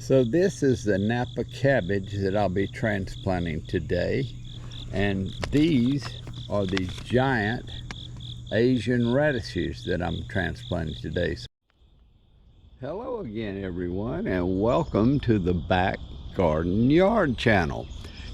So this is the Napa cabbage that I'll be transplanting today, and these are the giant Asian radishes that I'm transplanting today. Hello again everyone, and welcome to the Back Garden Yard channel.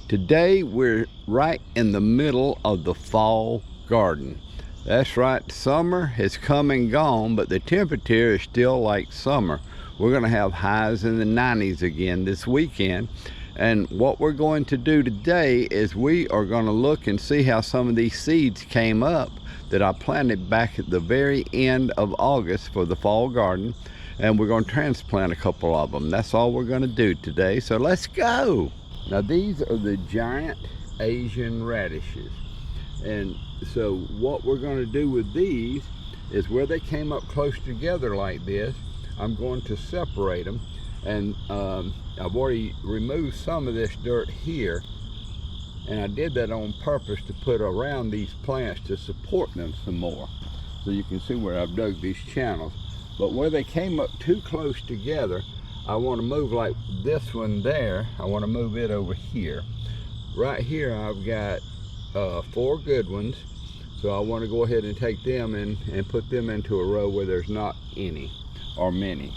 Today we're right in the middle of the fall garden. That's right, summer has come and gone, but the temperature is still like summer. We're going to have highs in the 90s again this weekend. And what we're going to do today is we are going to look and see how some of these seeds came up that I planted back at the very end of August for the fall garden. And we're going to transplant a couple of them. That's all we're going to do today. So let's go. Now these are the giant Asian radishes. And so what we're going to do with these is where they came up close together like this, I'm going to separate them. And I've already removed some of this dirt here, and I did that on purpose to put around these plants to support them some more. So you can see where I've dug these channels. But where they came up too close together, I want to move, like this one there, I want to move it over here. Right here I've got 4 good ones, so I want to go ahead and take them and put them into a row where there's not any or many.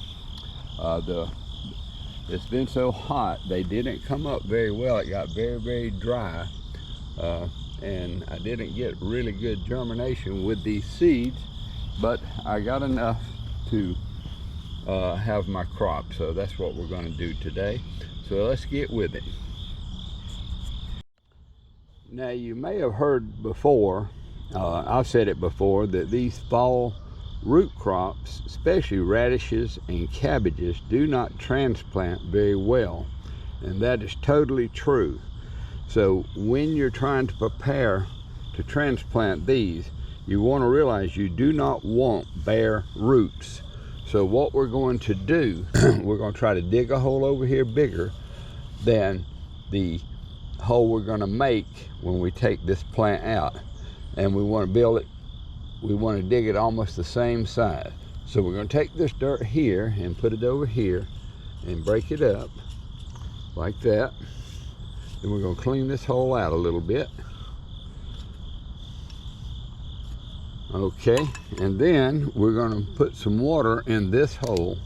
It's been so hot, they didn't come up very well. It got very dry, and I didn't get really good germination with these seeds, but I got enough to have my crop. So that's what we're going to do today. So let's get with it. Now you may have heard before, I've said it before, that these fall root crops, especially radishes and cabbages, do not transplant very well, and that is totally true. So when you're trying to prepare to transplant these, you want to realize you do not want bare roots. So what we're going to do, we're going to try to dig a hole over here bigger than the hole we're going to make when we take this plant out, and we want to build it, we want to dig it almost the same size. So we're going to take this dirt here and put it over here and break it up like that. Then we're going to clean this hole out a little bit. Okay, and then we're going to put some water in this hole.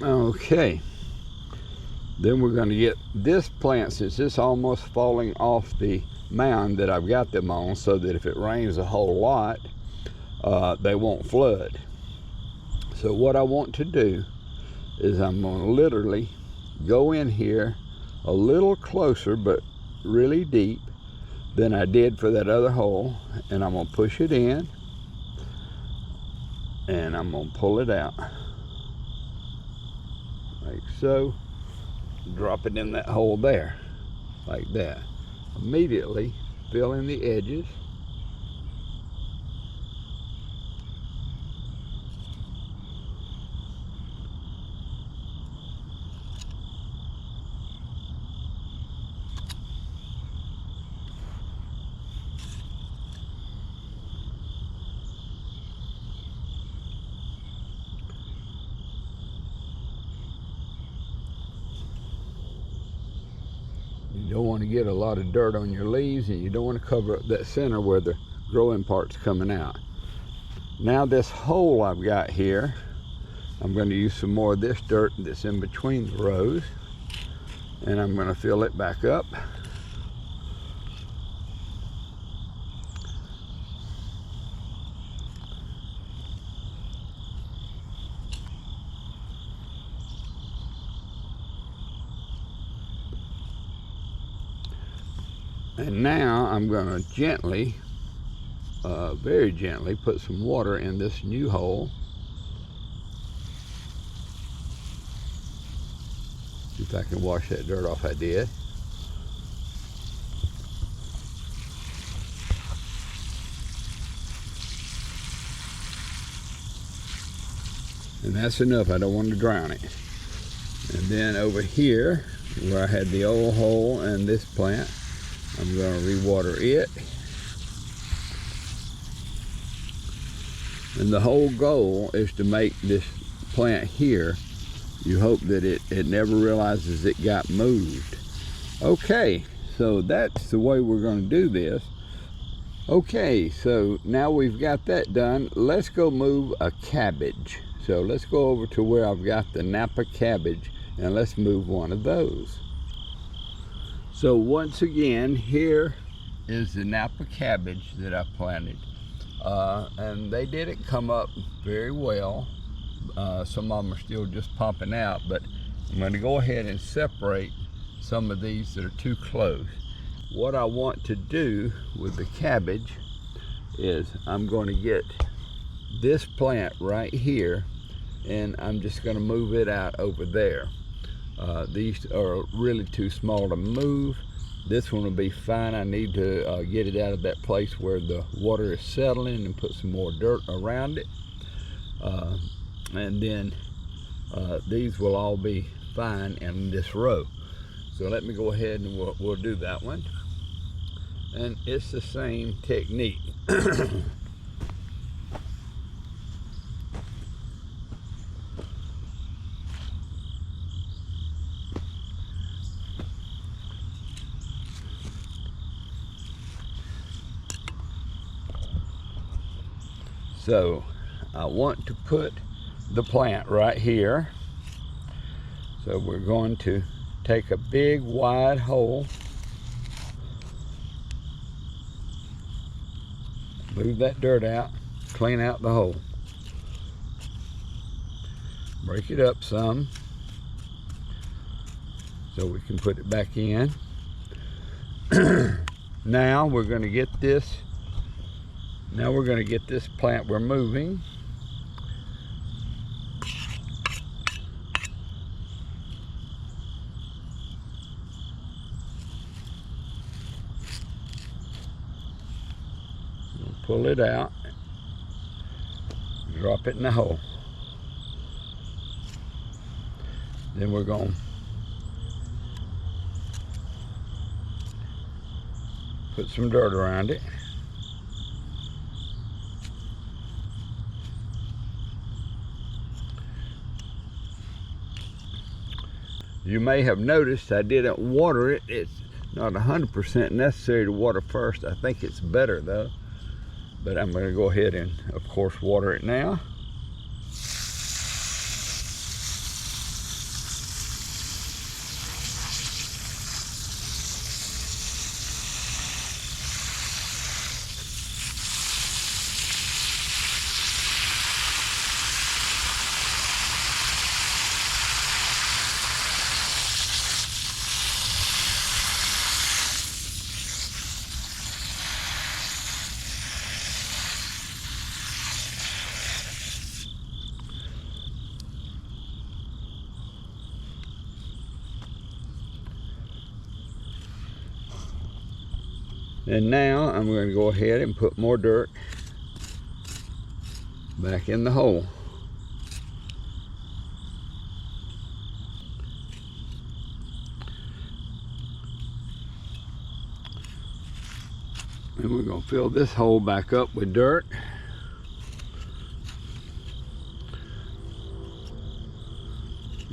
Okay, then we're going to get this plant, since it's almost falling off the mound that I've got them on, so that if it rains a whole lot, they won't flood. So what I want to do is I'm going to literally go in here a little closer, but really deep, than I did for that other hole, and I'm going to push it in, and I'm going to pull it out like so. Drop it in that hole there like that. Immediately fill in the edges. You don't want to get a lot of dirt on your leaves, and you don't want to cover up that center where the growing part's coming out. Now this hole I've got here, I'm going to use some more of this dirt that's in between the rows, and I'm going to fill it back up. And now I'm going to gently, very gently, put some water in this new hole. See if I can wash that dirt off. I did. And that's enough. I don't want to drown it. And then over here, where I had the old hole and this plant, I'm going to re-water it. And the whole goal is to make this plant here, you hope that it never realizes it got moved. Okay, so that's the way we're going to do this. Okay, so now we've got that done, let's go move a cabbage. So let's go over to where I've got the Napa cabbage and let's move one of those. So once again, here is the Napa cabbage that I planted. And they didn't come up very well. Some of them are still just popping out, but I'm going to go ahead and separate some of these that are too close. What I want to do with the cabbage is I'm going to get this plant right here and I'm just going to move it out over there. These are really too small to move. This one will be fine. I need to get it out of that place where the water is settling and put some more dirt around it. And then these will all be fine in this row. So let me go ahead and we'll do that one. And it's the same technique. So I want to put the plant right here. So we're going to take a big wide hole, move that dirt out, clean out the hole, break it up some so we can put it back in. Now we're going to get this. Now we're going to get this plant we're moving. We'll pull it out, drop it in the hole. Then we're going to put some dirt around it. You may have noticed I didn't water it. It's not 100% necessary to water first. I think it's better though. But I'm going to go ahead and, of course, water it now. And now I'm going to go ahead and put more dirt back in the hole. And we're going to fill this hole back up with dirt.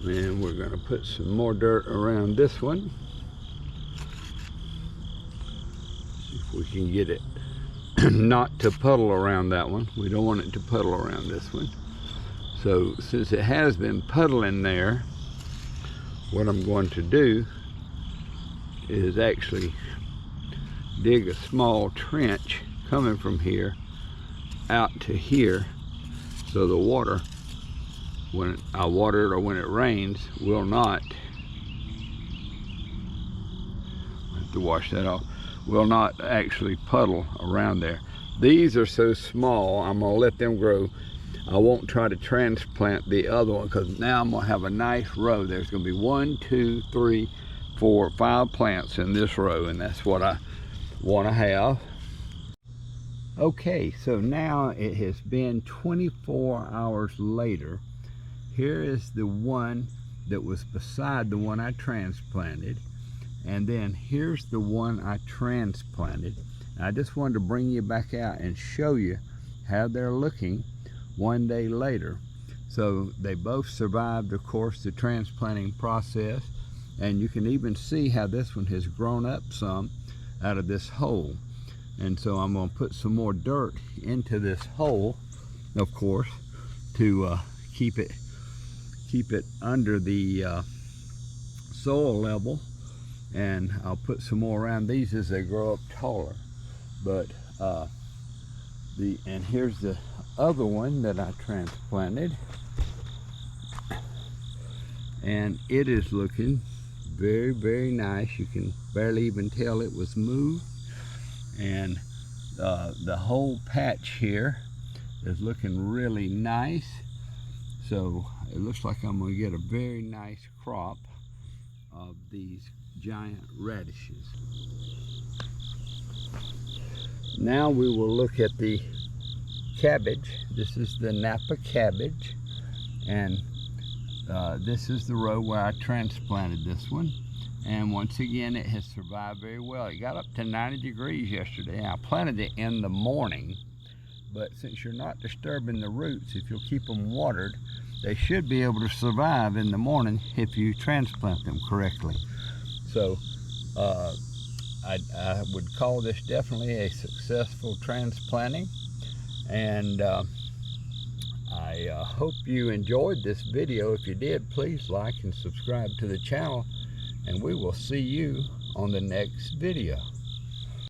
And we're going to put some more dirt around this one. We can get it not to puddle around that one. We don't want it to puddle around this one. So since it has been puddling there, what I'm going to do is actually dig a small trench coming from here out to here, so the water, when I water it or when it rains, will not, I have to wash that off, will not actually puddle around there. These are so small, I'm going to let them grow. I won't try to transplant the other one because now I'm going to have a nice row. There's going to be 1, 2, 3, 4, 5 plants in this row, and that's what I want to have. Okay, so now it has been 24 hours later. Here is the one that was beside the one I transplanted. And then here's the one I transplanted. I just wanted to bring you back out and show you how they're looking one day later. So they both survived, of course, the transplanting process. And you can even see how this one has grown up some out of this hole. And so I'm going to put some more dirt into this hole, of course, to keep it under the soil level. And I'll put some more around these as they grow up taller. But and here's the other one that I transplanted, and it is looking very, very nice. You can barely even tell it was moved, and the whole patch here is looking really nice. So it looks like I'm going to get a very nice crop of these giant radishes. Now we will look at the cabbage. This is the Napa cabbage, and this is the row where I transplanted this one. And once again, it has survived very well. It got up to 90 degrees yesterday. I planted it in the morning, but since you're not disturbing the roots, if you'll keep them watered, they should be able to survive in the morning if you transplant them correctly. So I would call this definitely a successful transplanting, and I hope you enjoyed this video. If you did, please like and subscribe to the channel, and we will see you on the next video.